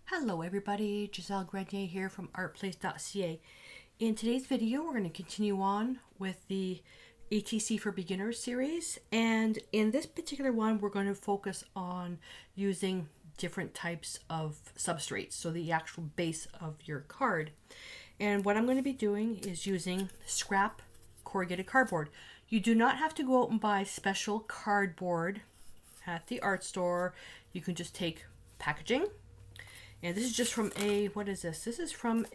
Hello everybody, Giselle Grenier here from artplace.ca. In today's video, we're going to continue on with the ATC for Beginners series. And in this particular one, we're going to focus on using different types of substrates, so the actual base of your card. And what I'm going to be doing is using scrap corrugated cardboard. You do not have to go out and buy special cardboard at the art store. You can just take packaging. And this is just from a, what is this? This is from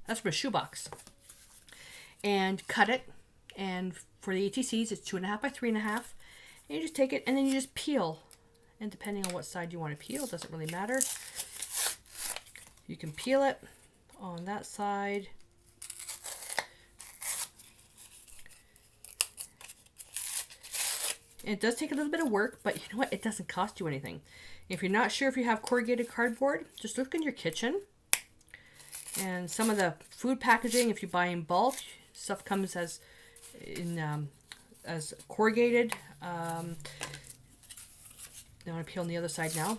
that's from a shoebox. And cut it. And for the ATCs, it's 2.5 by 3.5. And you just take it and then you just peel. And depending on what side you want to peel, it doesn't really matter. You can peel it on that side. It does take a little bit of work, but you know what? It doesn't cost you anything. If you're not sure if you have corrugated cardboard, just look in your kitchen. And some of the food packaging, if you buy in bulk, stuff comes as corrugated. I want to peel on the other side now.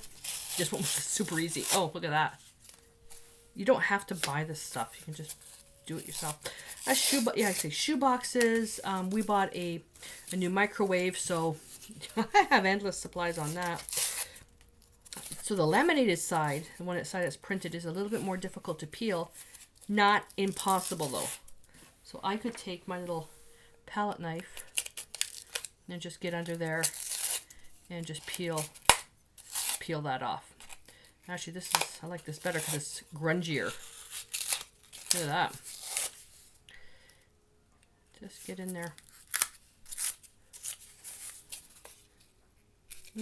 This one was super easy. Oh, look at that. You don't have to buy this stuff. You can just do it yourself. Shoe boxes. We bought a new microwave, so I have endless supplies on that. So the laminated side, the one side that's printed, is a little bit more difficult to peel. Not impossible though. So I could take my little palette knife and just get under there and just peel that off. Actually, I like this better because it's grungier. Look at that. Just get in there.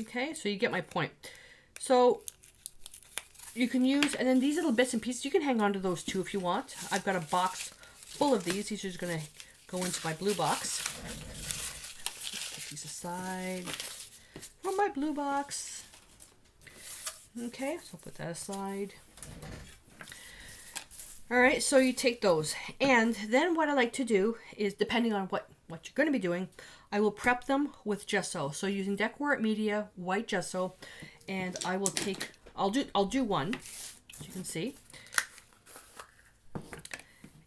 Okay, so you get my point. So you can use, and then these little bits and pieces, you can hang on to those too if you want. I've got a box full of these. These are just going to go into my blue box. Just put these aside from my blue box. Okay, so I'll put that aside. All right, so you take those. And then what I like to do is, depending on what you're going to be doing, I will prep them with gesso. So using Decor Art Media white gesso, and I will take, I'll do one, as you can see.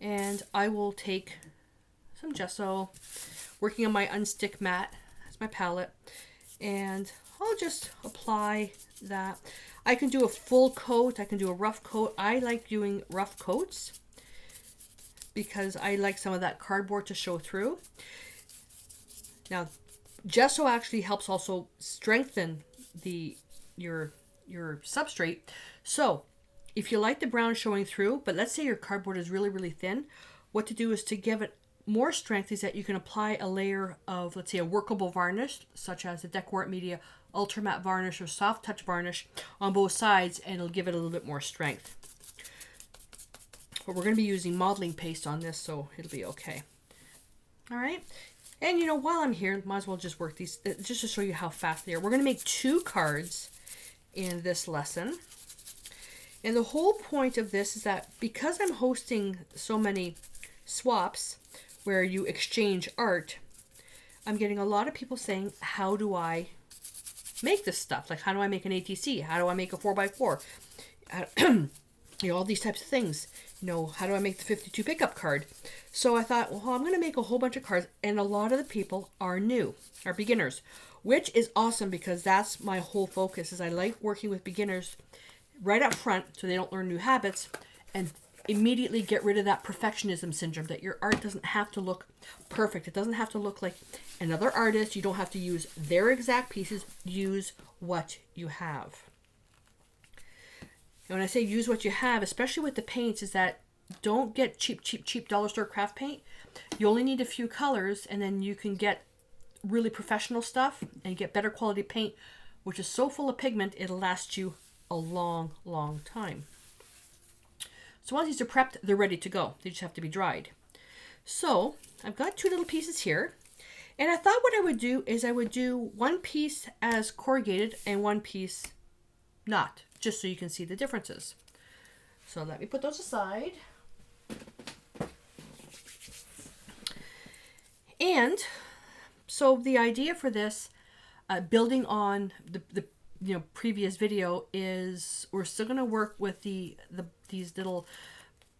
And I will take some gesso, working on my unstick mat as my palette, and I'll just apply that. I can do a full coat, I can do a rough coat. I like doing rough coats because I like some of that cardboard to show through. Now, gesso actually helps also strengthen your substrate. So if you like the brown showing through, but let's say your cardboard is really, really thin, what to do is to give it more strength is that you can apply a layer of, let's say, a workable varnish, such as the Decor Art Media Ultra Matte Varnish or Soft Touch Varnish on both sides, and it'll give it a little bit more strength. But we're going to be using modeling paste on this, so it'll be okay. All right. And, you know, while I'm here, might as well just work these, just to show you how fast they are. We're going to make 2 cards in this lesson. And the whole point of this is that because I'm hosting so many swaps where you exchange art, I'm getting a lot of people saying, how do I make this stuff? Like, how do I make an ATC? How do I make a 4x4? You know, all these types of things. You know, how do I make the 52 pickup card? So I thought, well, I'm going to make a whole bunch of cards, and a lot of the people are beginners, which is awesome because that's my whole focus. Is I like working with beginners right up front so they don't learn new habits and immediately get rid of that perfectionism syndrome, that your art doesn't have to look perfect. It doesn't have to look like another artist. You don't have to use their exact pieces. Use what you have. And when I say use what you have, especially with the paints, is that don't get cheap dollar store craft paint. You only need a few colors, and then you can get really professional stuff and get better quality paint, which is so full of pigment, it'll last you a long, long time. So once these are prepped, they're ready to go. They just have to be dried. So I've got 2 little pieces here. And I thought what I would do is I would do one piece as corrugated and one piece not, just so you can see the differences. So let me put those aside. And so the idea for this, building on the previous video is we're still going to work with these little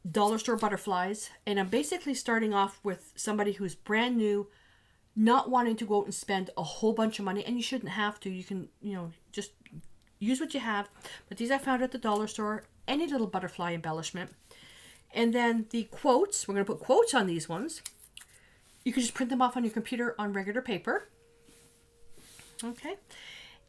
dollar store butterflies, and I'm basically starting off with somebody who's brand new, not wanting to go out and spend a whole bunch of money, and you shouldn't have to. You can, just use what you have. But these I found at the dollar store, any little butterfly embellishment. And then the quotes, we're going to put quotes on these ones. You can just print them off on your computer on regular paper. Okay.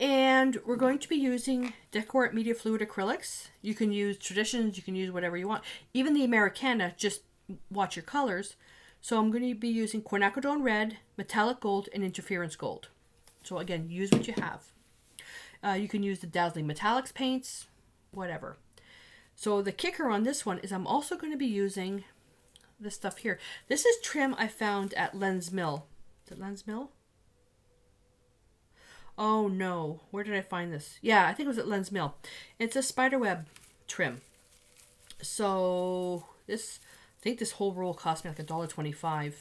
And we're going to be using Decor Media Fluid acrylics. You can use traditions, you can use whatever you want. Even the Americana, just watch your colors. So I'm going to be using quinacridone red, metallic gold, and interference gold. So again, use what you have. You can use the dazzling metallics paints, whatever. So the kicker on this one is I'm also going to be using this stuff here. This is trim I found at Lens Mill. Is it Lens Mill? Oh no, where did I find this? Yeah, I think it was at Lens Mill. It's a spiderweb trim. So I think this whole roll cost me like $1.25.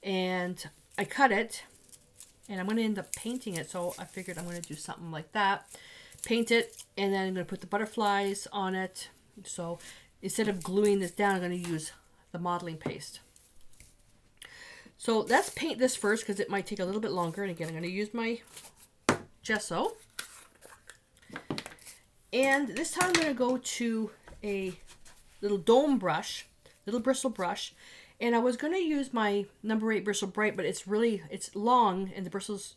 And I cut it, and I'm going to end up painting it. So I figured I'm going to do something like that. Paint it, and then I'm going to put the butterflies on it. So instead of gluing this down, I'm going to use the modeling paste. So let's paint this first because it might take a little bit longer. And again, I'm going to use my gesso. And this time I'm going to go to a little dome brush, little bristle brush. And I was going to use my number 8 bristle bright, but it's long and the bristles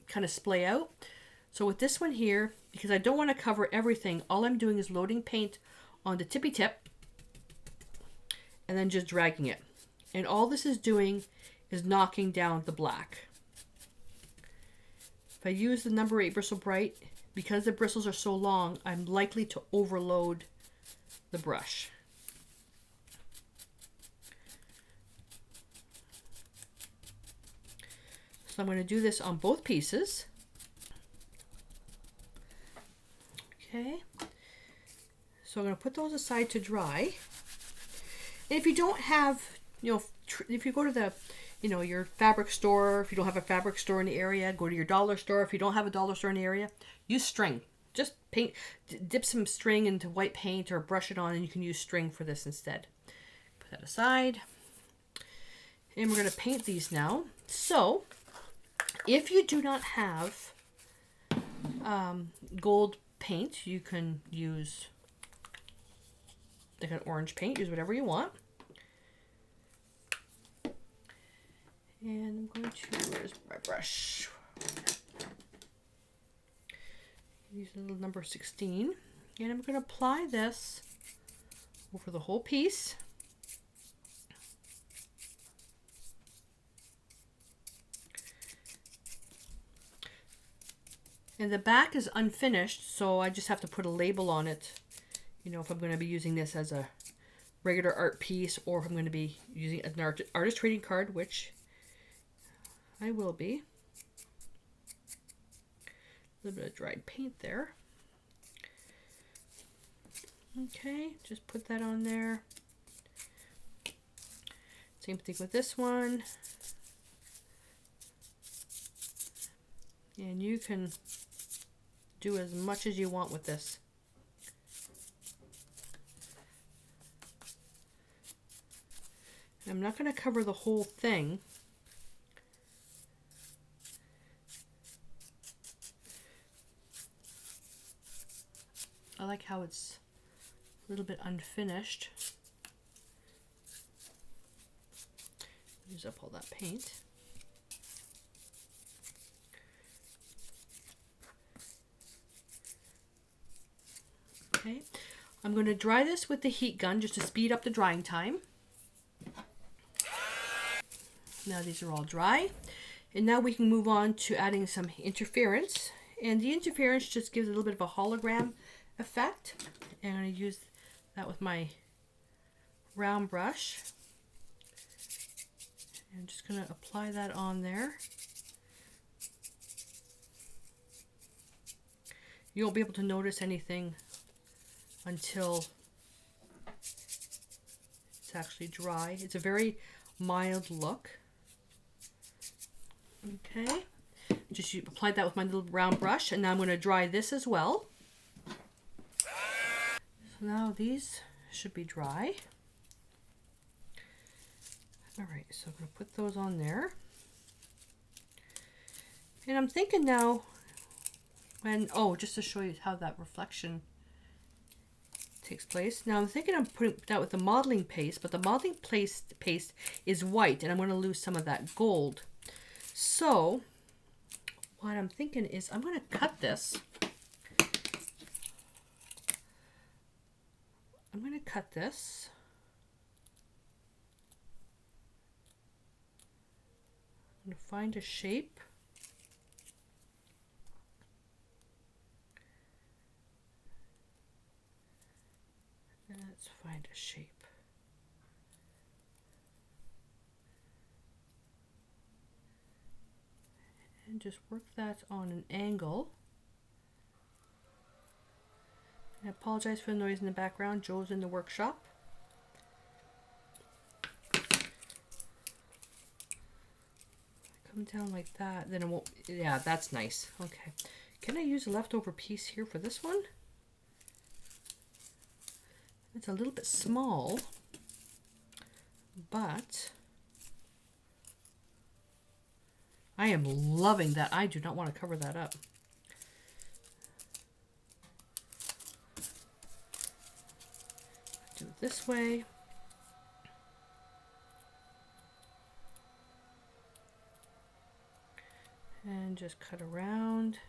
kind of splay out. So with this one here, because I don't want to cover everything, all I'm doing is loading paint on the tippy tip and then just dragging it. And all this is doing is knocking down the black. If I use the number 8 bristle bright, because the bristles are so long, I'm likely to overload the brush. So I'm going to do this on both pieces. Okay. So I'm going to put those aside to dry. And if you don't have, if you go to the, your fabric store, if you don't have a fabric store in the area, go to your dollar store. If you don't have a dollar store in the area, use string. Just paint, dip some string into white paint or brush it on, and you can use string for this instead. Put that aside. And we're going to paint these now. So if you do not have gold paint, you can use like an orange paint. Use whatever you want. And I'm going to, where's my brush? Use a little number 16. And I'm going to apply this over the whole piece. And the back is unfinished, so I just have to put a label on it. If I'm going to be using this as a regular art piece, or if I'm going to be using an artist trading card, which I will be. A little bit of dried paint there. Okay, just put that on there. Same thing with this one. And you can do as much as you want with this. I'm not going to cover the whole thing. I like how it's a little bit unfinished. Use up all that paint. Okay, I'm going to dry this with the heat gun just to speed up the drying time. Now these are all dry. And now we can move on to adding some interference. And the interference just gives a little bit of a hologram effect. And I'm going to use that with my round brush. And I'm just going to apply that on there. You won't be able to notice anything until it's actually dry. It's a very mild look. Okay, just applied that with my little round brush, and now I'm going to dry this as well. So now these should be dry. All right, so I'm going to put those on there. And I'm thinking now, just to show you how that reflection takes place. Now I'm thinking I'm putting that with the modeling paste, but the modeling paste is white, and I'm going to lose some of that gold. So what I'm thinking is I'm going to cut this. I'm going to cut this. I'm going to find a shape. Let's find a shape. And just work that on an angle. I apologize for the noise in the background. Joe's in the workshop. Come down like that, then it won't, yeah, that's nice. Okay. Can I use a leftover piece here for this one? It's a little bit small, but I am loving that. I do not want to cover that up. Do it this way. And just cut around.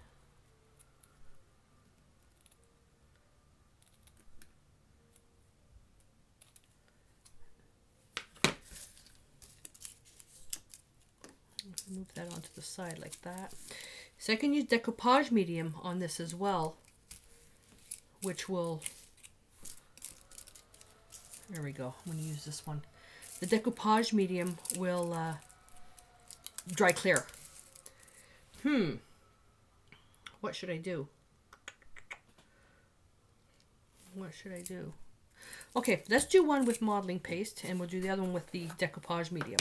Move that onto the side like that. So I can use decoupage medium on this as well, which will, there we go, I'm going to use this one. The decoupage medium will dry clear. What should I do? What should I do? Okay, let's do one with modeling paste, and we'll do the other one with the decoupage medium.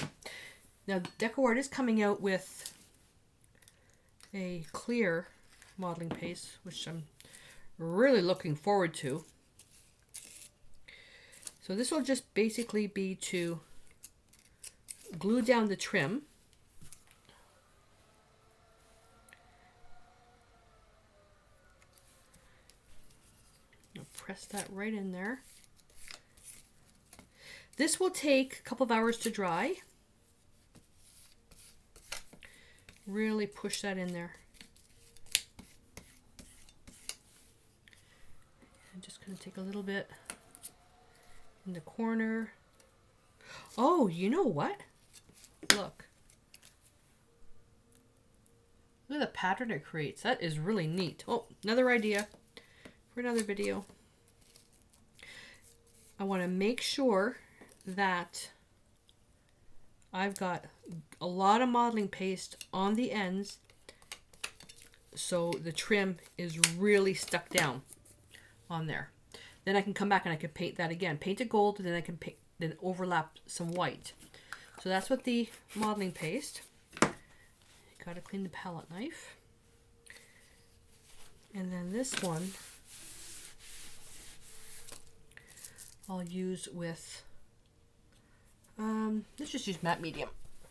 Now, DecoArt is coming out with a clear modeling paste, which I'm really looking forward to. So this will just basically be to glue down the trim. I'll press that right in there. This will take a couple of hours to dry. Really push that in there. I'm just going to take a little bit in the corner. Oh, you know what? Look. Look at the pattern it creates. That is really neat. Oh, another idea for another video. I want to make sure that I've got a lot of modeling paste on the ends so the trim is really stuck down on there. Then I can come back and I can paint that again. Paint it gold, and then I can paint, then overlap some white. So that's what the modeling paste. Got to clean the palette knife. And then this one I'll use with, let's just use matte medium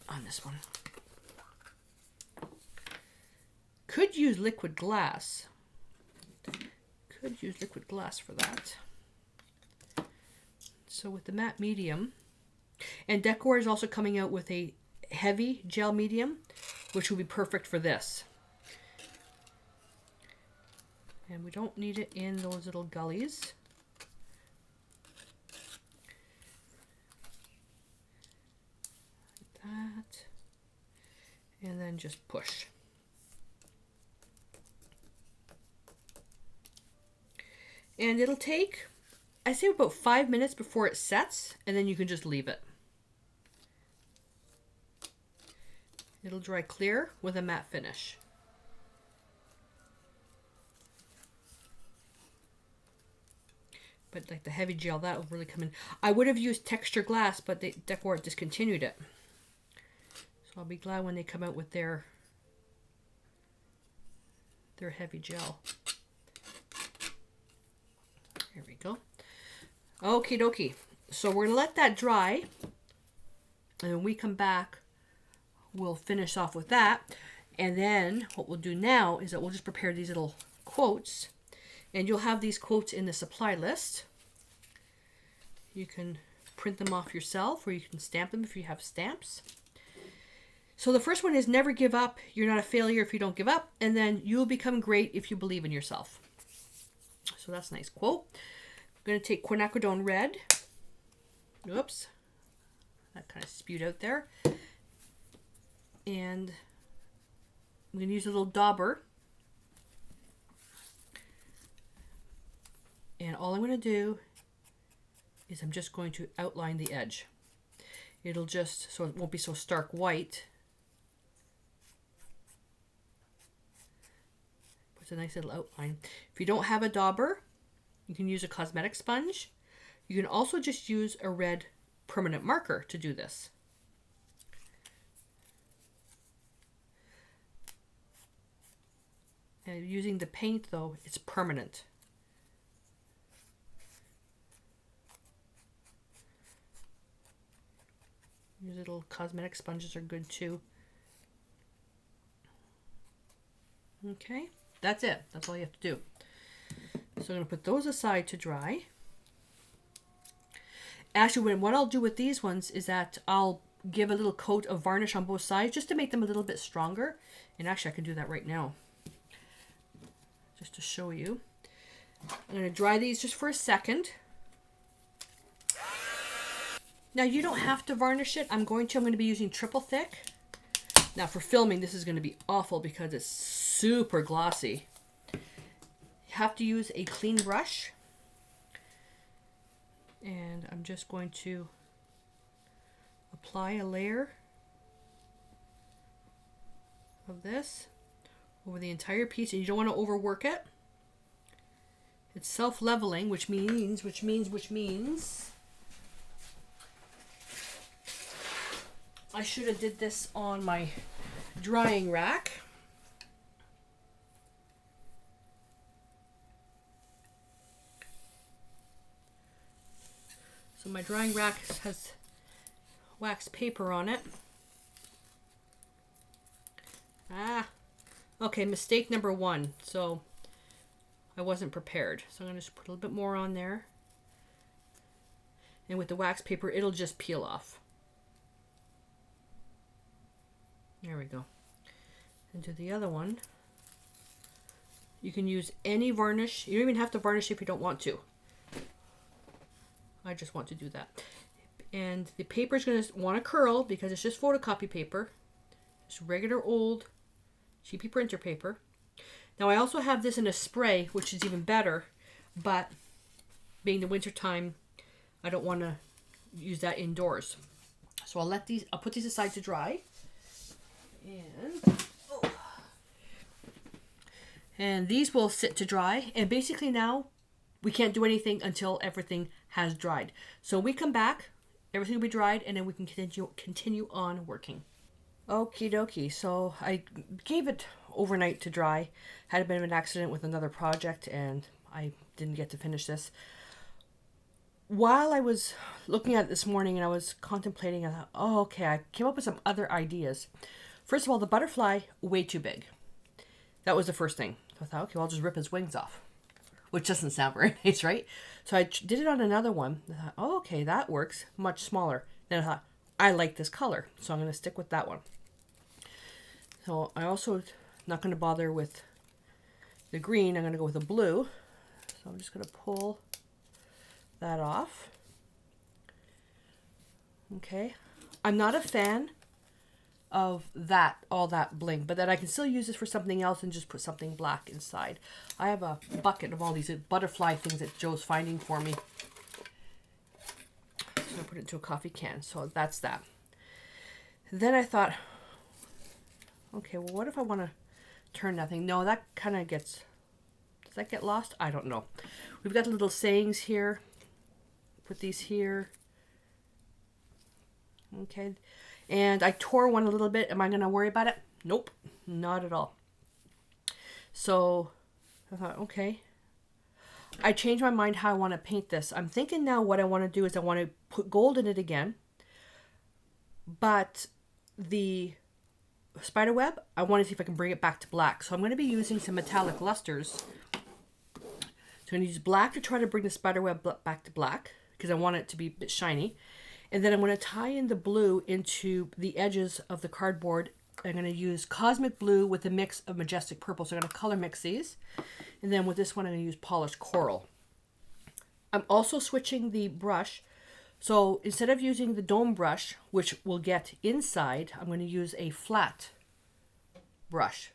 on this one. Could use liquid glass. Could use liquid glass for that. So with the matte medium, and Decor is also coming out with a heavy gel medium, which will be perfect for this. And we don't need it in those little gullies. Like that. And then just push. And it'll take, I say, about 5 minutes before it sets, and then you can just leave it. It'll dry clear with a matte finish. But like the heavy gel, that will really come in. I would have used texture glass, but Decor discontinued it. So I'll be glad when they come out with their They're heavy gel. Here we go. Okie dokie. So we're going to let that dry. And when we come back, we'll finish off with that. And then what we'll do now is that we'll just prepare these little quotes. And you'll have these quotes in the supply list. You can print them off yourself, or you can stamp them if you have stamps. So the first one is never give up. You're not a failure if you don't give up. And then you'll become great if you believe in yourself. So that's a nice quote. I'm going to take quinacridone red. Oops. That kind of spewed out there. And I'm going to use a little dauber. And all I'm going to do is I'm just going to outline the edge. It'll just, so it won't be so stark white. Puts a nice little outline. If you don't have a dauber, you can use a cosmetic sponge. You can also just use a red permanent marker to do this. And using the paint though, it's permanent. These little cosmetic sponges are good too. Okay, that's it. That's all you have to do. So I'm going to put those aside to dry. Actually, what I'll do with these ones is that I'll give a little coat of varnish on both sides just to make them a little bit stronger. And actually, I can do that right now. Just to show you. I'm going to dry these just for a second. Now you don't have to varnish it. I'm going to be using triple thick. Now for filming, this is going to be awful because it's super glossy. You have to use a clean brush. And I'm just going to apply a layer of this over the entire piece. And you don't want to overwork it. It's self-leveling, which means I should have did this on my drying rack. So my drying rack has wax paper on it. Okay, mistake number one. So I wasn't prepared. So I'm going to just put a little bit more on there. And with the wax paper, it'll just peel off. There we go. And to the other one, you can use any varnish. You don't even have to varnish if you don't want to. I just want to do that. And the paper is going to want to curl because it's just photocopy paper. Just regular old cheapy printer paper. Now I also have this in a spray, which is even better, but being the winter time, I don't want to use that indoors. So I'll put these aside to dry. And these will sit to dry. And basically now we can't do anything until everything has dried. So we come back, everything will be dried, and then we can continue on working. Okie dokie. So I gave it overnight to dry. Had a bit of an accident with another project and I didn't get to finish this. While I was looking at it this morning and I was contemplating, I thought, oh, okay, I came up with some other ideas. First of all, the butterfly, way too big. That was the first thing. So I thought, okay, well, I'll just rip his wings off. Which doesn't sound very nice, right? So I did it on another one. I thought, oh, okay, that works. Much smaller. Then I thought, I like this color. So I'm going to stick with that one. So I also not going to bother with the green. I'm going to go with the blue. So I'm just going to pull that off. Okay. I'm not a fan of all that bling, but that I can still use this for something else and just put something black inside. I have a bucket of all these butterfly things that Joe's finding for me. So I put it into a coffee can. So that's that. Then I thought, okay, well, what if I want to turn that thing? No, that kind of does that get lost? I don't know. We've got little sayings here. Put these here. Okay. And I tore one a little bit. Am I going to worry about it? Nope, not at all. So I thought, okay. I changed my mind how I want to paint this. I'm thinking now what I want to do is I want to put gold in it again. But the spider web, I want to see if I can bring it back to black. So I'm going to be using some metallic lusters. So I'm going to use black to try to bring the spider web back to black because I want it to be a bit shiny. And then I'm going to tie in the blue into the edges of the cardboard. I'm going to use cosmic blue with a mix of majestic purple. So I'm going to color mix these. And then with this one, I'm going to use polished coral. I'm also switching the brush. So instead of using the dome brush, which will get inside, I'm going to use a flat brush.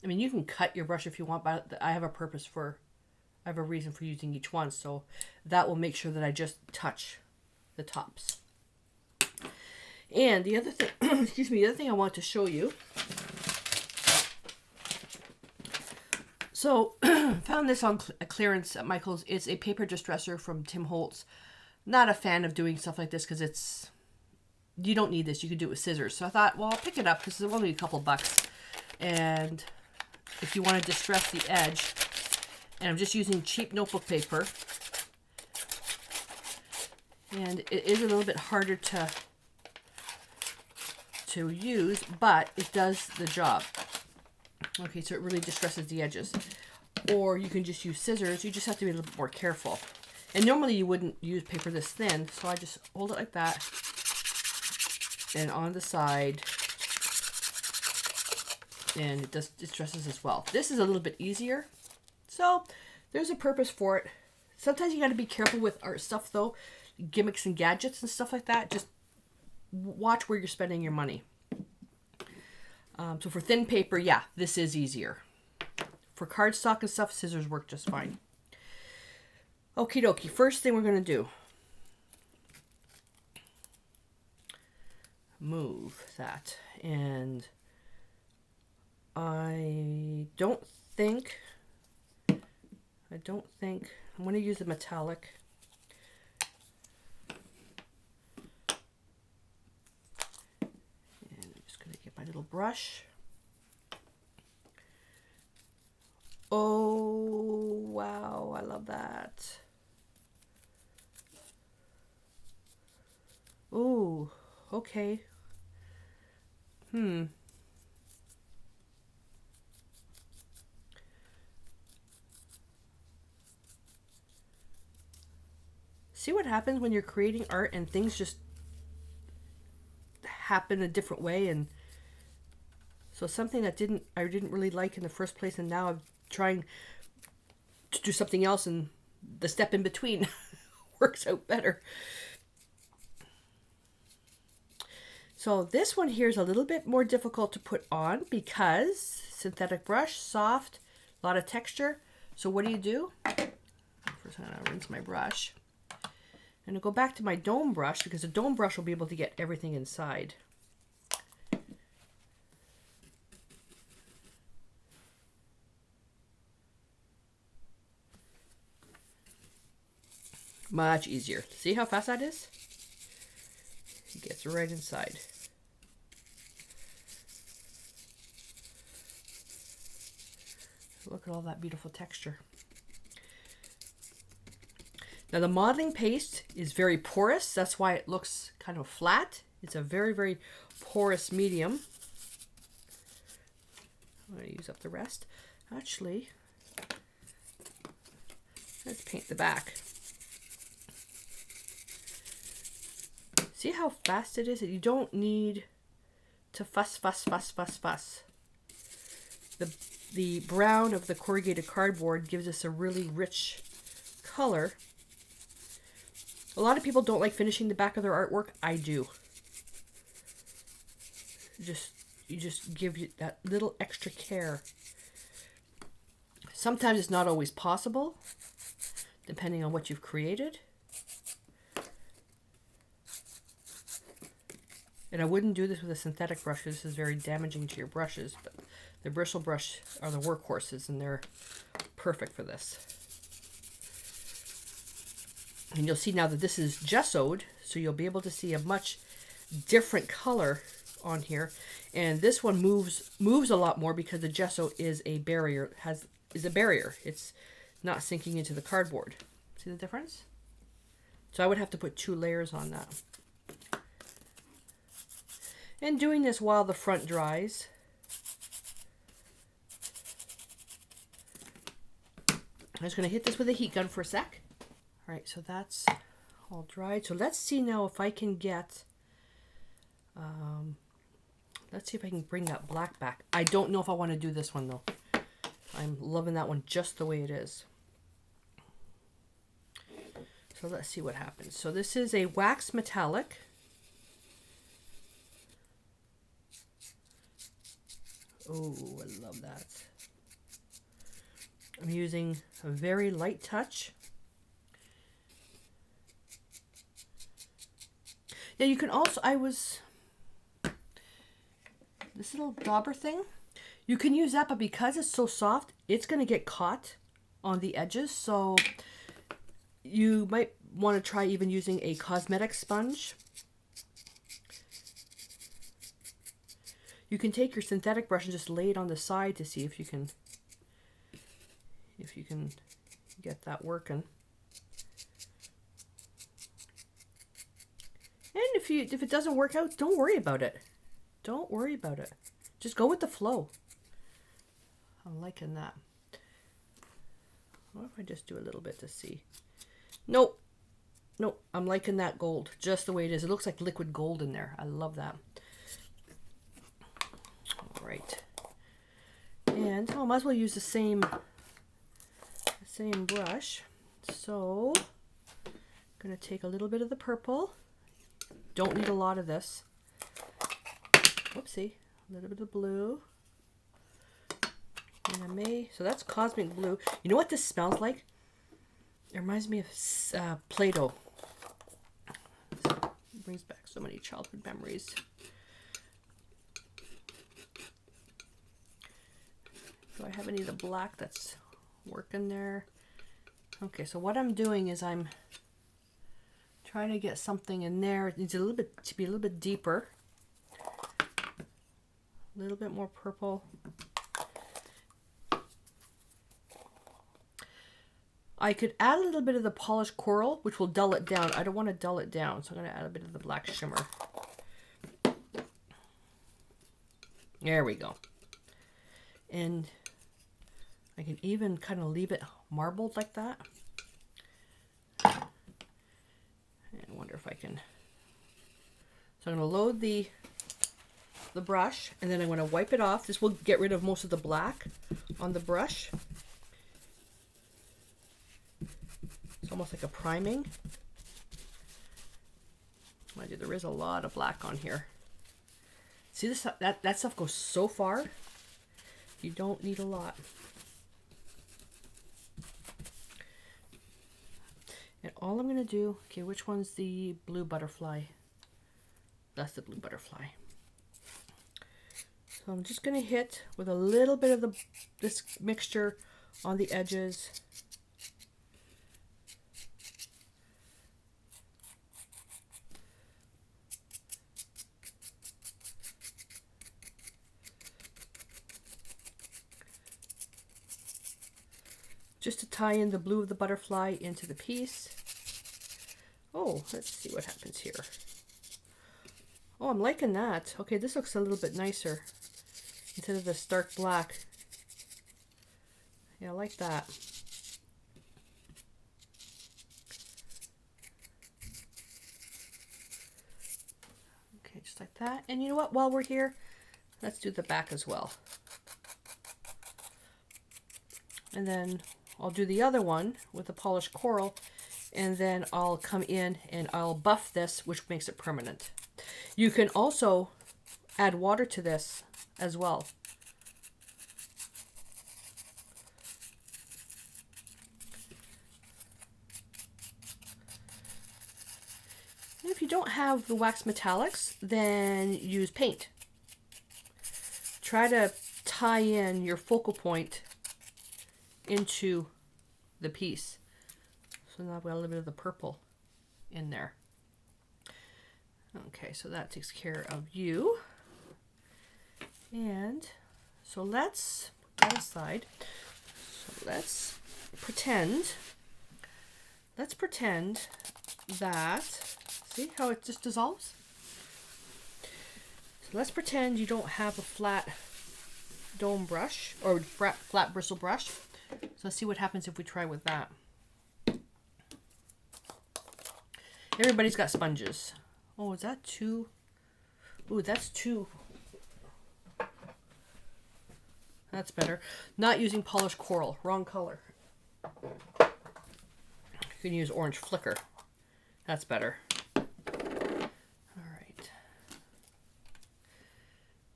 I mean, you can cut your brush if you want, but I have a reason for using each one. So that will make sure that I just touch the tops. And the other thing, the other thing I want to show you. So found this on a clearance at Michael's. It's a paper distresser from Tim Holtz. Not a fan of doing stuff like this because you don't need this. You can do it with scissors. So I thought, well, I'll pick it up because it's only a couple bucks. And if you want to distress the edge, and I'm just using cheap notebook paper. And it is a little bit harder to use, but it does the job. Okay, so it really distresses the edges. Or you can just use scissors. You just have to be a little bit more careful. And normally you wouldn't use paper this thin, so I just hold it like that. And on the side. And it distresses as well. This is a little bit easier. So there's a purpose for it. Sometimes you got to be careful with art stuff though. Gimmicks and gadgets and stuff like that. Just watch where you're spending your money. So for thin paper, yeah, this is easier. For cardstock and stuff, scissors work just fine. Okie dokie, first thing we're going to do. Move that. And I don't think, I'm going to use the metallic. My little brush. Oh, wow, I love that. Oh, okay. See what happens when you're creating art and things just happen a different way. And so something that I didn't really like in the first place, and now I'm trying to do something else, and the step in between works out better. So this one here is a little bit more difficult to put on because synthetic brush, soft, a lot of texture. So what do? First I'm going to rinse my brush. And I'll go back to my dome brush because the dome brush will be able to get everything inside. Much easier. See how fast that is? It gets right inside. Look at all that beautiful texture. Now the modeling paste is very porous. That's why it looks kind of flat. It's a very, very porous medium. I'm going to use up the rest. Actually, let's paint the back. See how fast it is? You don't need to fuss. The brown of the corrugated cardboard gives us a really rich color. A lot of people don't like finishing the back of their artwork. I do. You just give you that little extra care. Sometimes it's not always possible, depending on what you've created. And I wouldn't do this with a synthetic brush because this is very damaging to your brushes, but the bristle brush are the workhorses and they're perfect for this. And you'll see now that this is gessoed, so you'll be able to see a much different color on here. And this one moves a lot more because the gesso is a barrier, is a barrier. It's not sinking into the cardboard. See the difference? So I would have to put 2 layers on that. And doing this while the front dries. I'm just going to hit this with a heat gun for a sec. All right, so that's all dried. So let's see now if I can get, let's see if I can bring that black back. I don't know if I want to do this one though. I'm loving that one just the way it is. So let's see what happens. So this is a wax metallic. Oh, I love that. I'm using a very light touch. Yeah, you can also, this little dauber thing, you can use that, but because it's so soft, it's going to get caught on the edges. So you might want to try even using a cosmetic sponge. You can take your synthetic brush and just lay it on the side to see if you can get that working. And if it doesn't work out, don't worry about it. Don't worry about it. Just go with the flow. I'm liking that. What if I just do a little bit to see? Nope. Nope. I'm liking that gold just the way it is. It looks like liquid gold in there. I love that. All right. And I might as well use the same brush. So I'm going to take a little bit of the purple. Don't need a lot of this. Whoopsie. A little bit of blue. And I may, so that's cosmic blue. You know what this smells like? It reminds me of Play-Doh. It brings back so many childhood memories. Do I have any of the black that's working there? Okay, so what I'm doing is I'm trying to get something in there. It needs a little bit to be a little bit deeper. A little bit more purple. I could add a little bit of the polished coral, which will dull it down. I don't want to dull it down, so I'm going to add a bit of the black shimmer. There we go. And I can even kind of leave it marbled like that. And wonder if I can. So I'm going to load the brush, and then I'm going to wipe it off. This will get rid of most of the black on the brush. It's almost like a priming. Mind you, there is a lot of black on here. See this? That stuff goes so far. You don't need a lot. And all I'm going to do, okay, which one's the blue butterfly? That's the blue butterfly. So I'm just going to hit with a little bit of this mixture on the edges. Just to tie in the blue of the butterfly into the piece. Oh, let's see what happens here. Oh, I'm liking that. Okay, this looks a little bit nicer instead of the stark black. Yeah, I like that. Okay, just like that. And you know what? While we're here, let's do the back as well. And then I'll do the other one with the polished coral, and then I'll come in and I'll buff this, which makes it permanent. You can also add water to this as well. And if you don't have the wax metallics, then use paint. Try to tie in your focal point into the piece. So now I've got a little bit of the purple in there. Okay, so that takes care of you. And so let's put that aside. So let's pretend that, see how it just dissolves? So let's pretend you don't have a flat dome brush or flat bristle brush. So let's see what happens if we try with that. Everybody's got sponges. Oh, is that too? Ooh, that's too. That's better. Not using polished coral. Wrong color. You can use orange flicker. That's better. All right.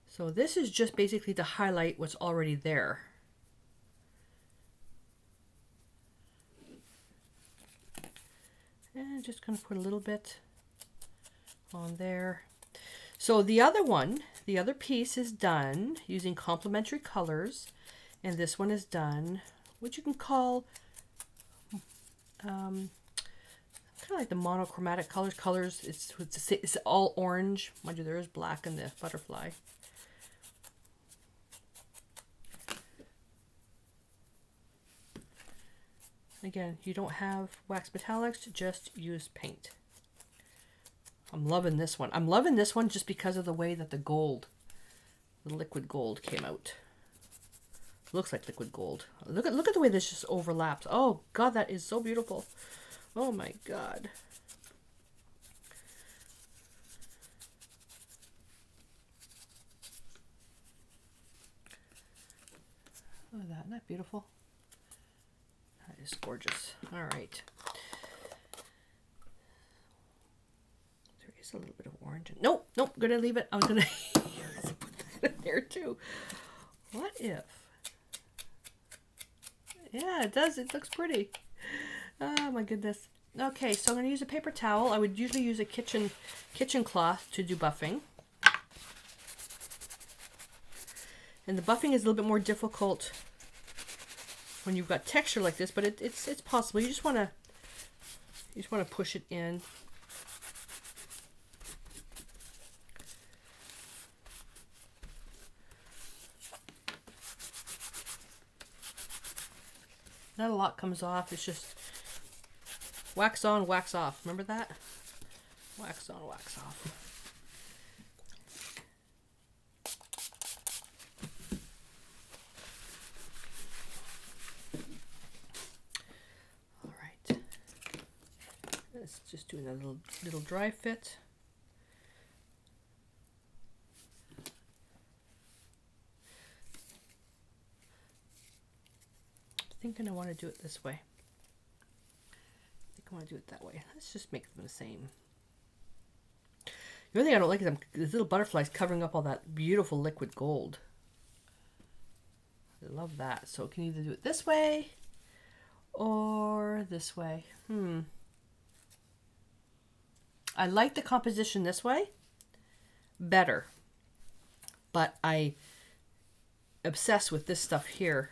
So this is just basically to highlight what's already there. And just going to put a little bit on there. So the other piece is done using complementary colors, and this one is done what you can call kind of like the monochromatic colors. It's all orange. Mind you, there is black in the butterfly. Again, you don't have wax metallics, just use paint. I'm loving this one. I'm loving this one just because of the way that the liquid gold came out. Looks like liquid gold. Look at the way this just overlaps. Oh God, that is so beautiful. Oh my God. Look at that. Isn't that beautiful? That is gorgeous. All right. There is a little bit of orange. Nope, gonna leave it. I was gonna put that in there too. What if? Yeah, it does. It looks pretty. Oh my goodness. Okay, so I'm going to use a paper towel. I would usually use a kitchen cloth to do buffing. And the buffing is a little bit more difficult when you've got texture like this, but it's possible. You just want to push it in. Not a lot comes off. It's just wax on, wax off. Remember that? Wax on, wax off. All right. Let's just do another little dry fit. I think I want to do it this way. I think I want to do it that way. Let's just make them the same. The only thing I don't like is these little butterflies covering up all that beautiful liquid gold. I love that. So I can either do it this way or this way. I like the composition this way better, but I obsess with this stuff here.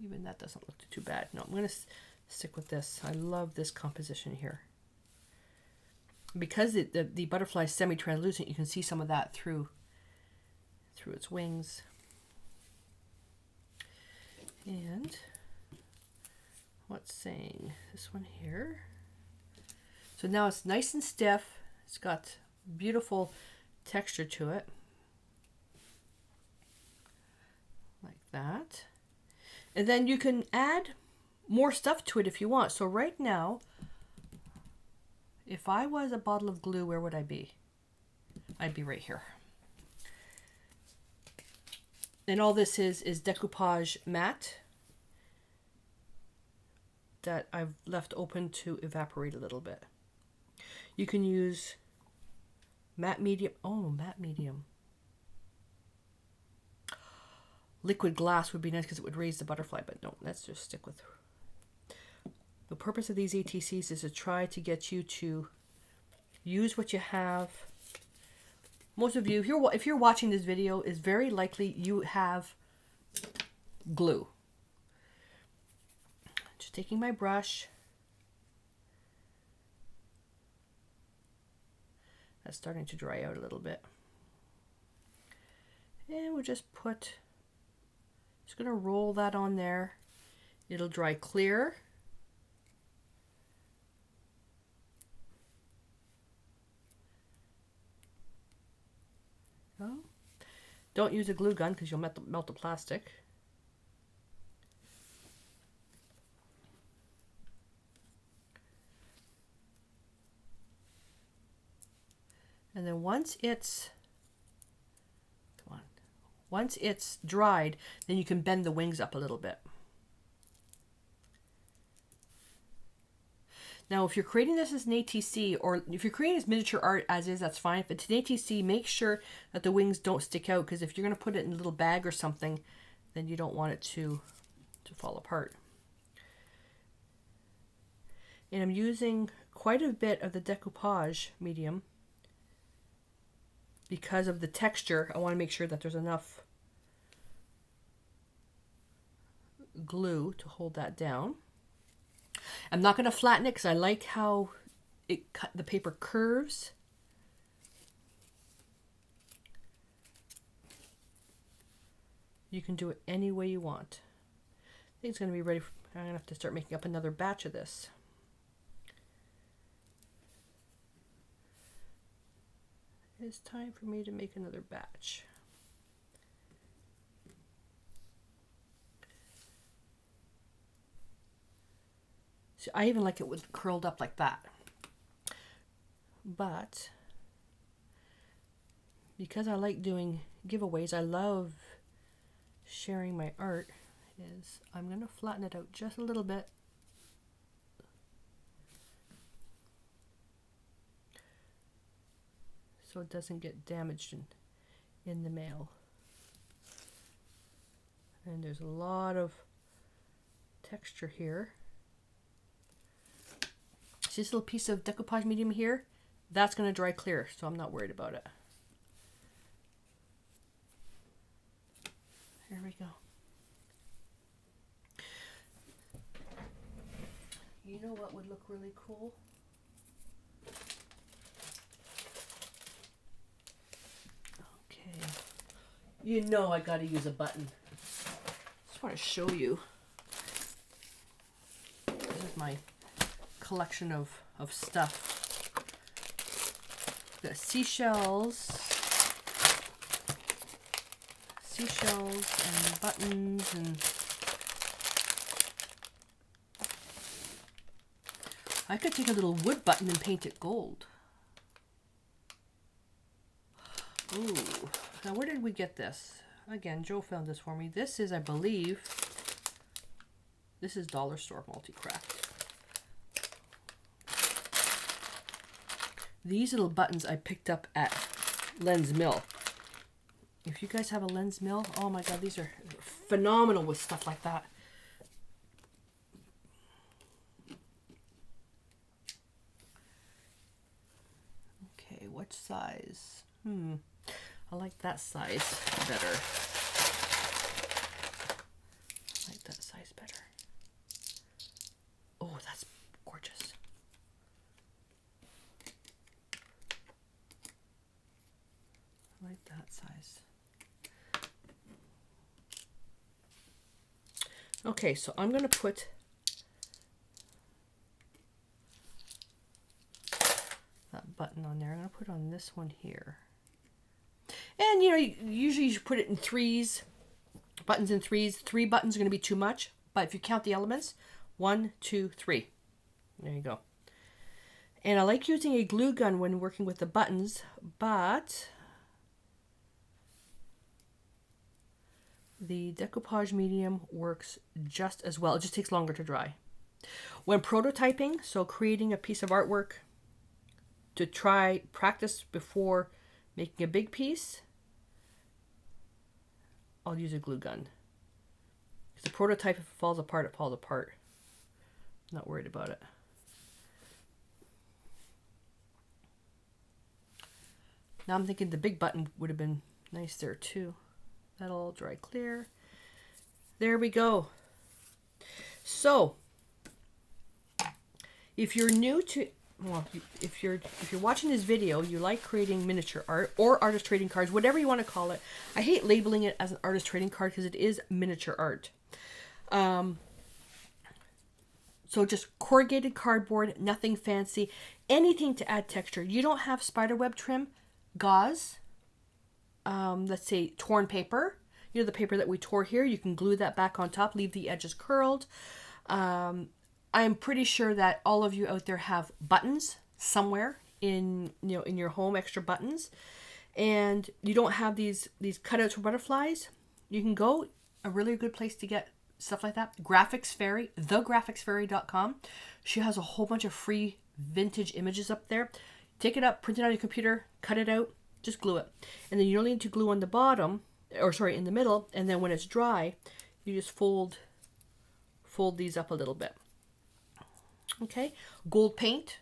Even that doesn't look too bad. No, I'm going to stick with this. I love this composition here. Because the butterfly is semi-translucent, you can see some of that through its wings. And what's saying? This one here. So now it's nice and stiff. It's got beautiful texture to it. Like that. And then you can add more stuff to it if you want. So right now, if I was a bottle of glue, where would I be? I'd be right here. And all this is decoupage matte that I've left open to evaporate a little bit. You can use matte medium. Oh, matte medium. Liquid glass would be nice because it would raise the butterfly, but no, let's just stick with her. The purpose of these ATCs is to try to get you to use what you have. Most of you, if you're watching this video, is very likely you have glue. Just taking my brush. That's starting to dry out a little bit. And we'll just going to roll that on there. It'll dry clear. Oh. Don't use a glue gun because you'll melt the plastic. And then once it's dried, then you can bend the wings up a little bit. Now, if you're creating this as an ATC, or if you're creating this miniature art as is, that's fine. But to an ATC, make sure that the wings don't stick out, because if you're going to put it in a little bag or something, then you don't want it to fall apart. And I'm using quite a bit of the decoupage medium because of the texture. I want to make sure that there's enough glue to hold that down. I'm not going to flatten it because I like how the paper curves. You can do it any way you want. I think it's going to be ready. I'm going to have to start making up another batch of this. It's time for me to make another batch. See, I even like it with curled up like that. But because I like doing giveaways, I love sharing my art, I'm going to flatten it out just a little bit. So it doesn't get damaged in the mail. And there's a lot of texture here. See this little piece of decoupage medium here? That's going to dry clear, so I'm not worried about it. Here we go. You know what would look really cool? Okay. You know I gotta use a button. Just want to show you. This is my collection of stuff. Got seashells and buttons, and I could take a little wood button and paint it gold. Ooh, now where did we get this? Again, Joe found this for me. This is, I believe, this is Dollar Store Multi-Craft. These little buttons I picked up at Len's Mill. If you guys have a Len's Mill, oh my god, these are phenomenal with stuff like that. Okay, what size? I like that size better. I like that size better. Oh, that's gorgeous. I like that size. Okay, so I'm going to put that button on there. I'm going to put on this one here. And, you know, usually you put it in threes, buttons in threes. 3 buttons are going to be too much. But if you count the elements, 1, 2, 3. There you go. And I like using a glue gun when working with the buttons, but the decoupage medium works just as well. It just takes longer to dry. When prototyping, so creating a piece of artwork to practice before making a big piece, I'll use a glue gun. Because the prototype, if it falls apart, it falls apart. I'm not worried about it. Now I'm thinking the big button would have been nice there too. That'll all dry clear. There we go. So, if you're new to well, if you're watching this video, you like creating miniature art or artist trading cards, whatever you want to call it. I hate labeling it as an artist trading card because it is miniature art. So just corrugated cardboard, nothing fancy, anything to add texture. You don't have spiderweb trim, gauze, let's say torn paper. You know, the paper that we tore here, you can glue that back on top, leave the edges curled. I'm pretty sure that all of you out there have buttons somewhere in your home, extra buttons, and you don't have these cutouts for butterflies. You can go, a really good place to get stuff like that, Graphics Fairy, thegraphicsfairy.com. She has a whole bunch of free vintage images up there. Take it up, print it on your computer, cut it out, just glue it, and then you don't need to glue on the bottom, or sorry, in the middle, and then when it's dry, you just fold these up a little bit. Okay, gold paint.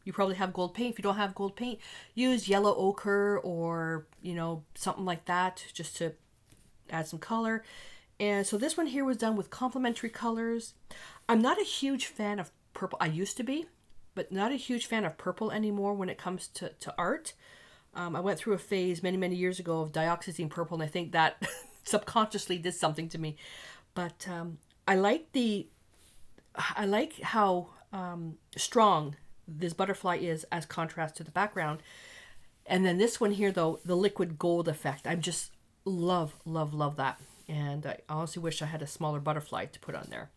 You probably have gold paint. If you don't have gold paint, use yellow ochre or, something like that just to add some color. And so this one here was done with complementary colors. I'm not a huge fan of purple. I used to be, but not a huge fan of purple anymore when it comes to art. I went through a phase many, many years ago of dioxazine purple, and I think that subconsciously did something to me. But I like how strong this butterfly is as contrast to the background. And then this one here, though, the liquid gold effect. I just love that. And I honestly wish I had a smaller butterfly to put on there.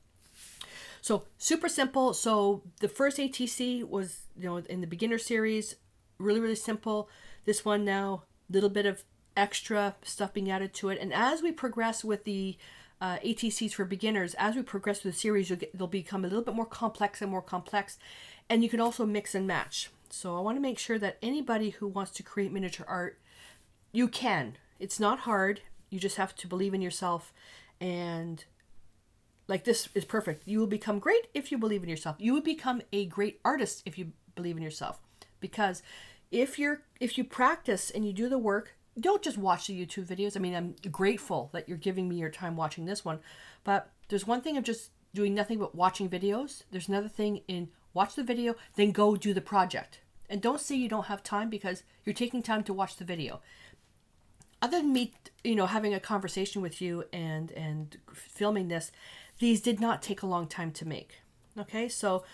So super simple. So the first ATC was, in the beginner series, really, really simple. This one now, little bit of extra stuff being added to it. And as we progress with the ATCs for beginners, as we progress through the series, they'll become a little bit more complex and more complex. And you can also mix and match. So I want to make sure that anybody who wants to create miniature art, you can. It's not hard. You just have to believe in yourself. And like, this is perfect. You will become great if you believe in yourself. You will become a great artist if you believe in yourself. Because if you practice and you do the work, don't just watch the YouTube videos. I mean, I'm grateful that you're giving me your time watching this one. But there's one thing of just doing nothing but watching videos. There's another thing in watch the video, then go do the project. And don't say you don't have time because you're taking time to watch the video. Other than me, having a conversation with you and filming this, these did not take a long time to make. Okay, so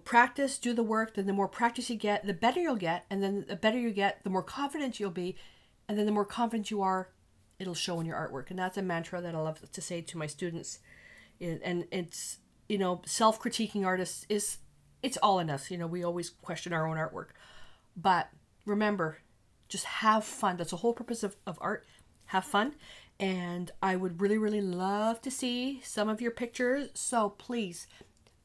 practice, do the work. Then the more practice you get, the better you'll get. And then the better you get, the more confident you'll be. And then the more confident you are, it'll show in your artwork. And that's a mantra that I love to say to my students. And it's, self-critiquing artists it's all in us. We always question our own artwork. But remember, just have fun. That's the whole purpose of art. Have fun. And I would really, really love to see some of your pictures. So please,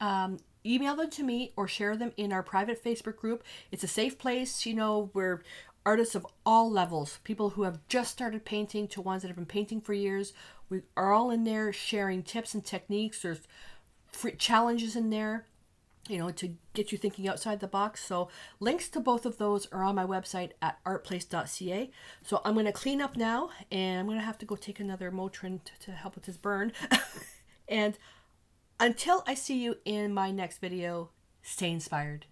email them to me or share them in our private Facebook group. It's a safe place, where artists of all levels, people who have just started painting to ones that have been painting for years, we are all in there sharing tips and techniques. There's free challenges in there, to get you thinking outside the box. So links to both of those are on my website at artplace.ca. So I'm going to clean up now, and I'm going to have to go take another Motrin to help with this burn. And until I see you in my next video, stay inspired.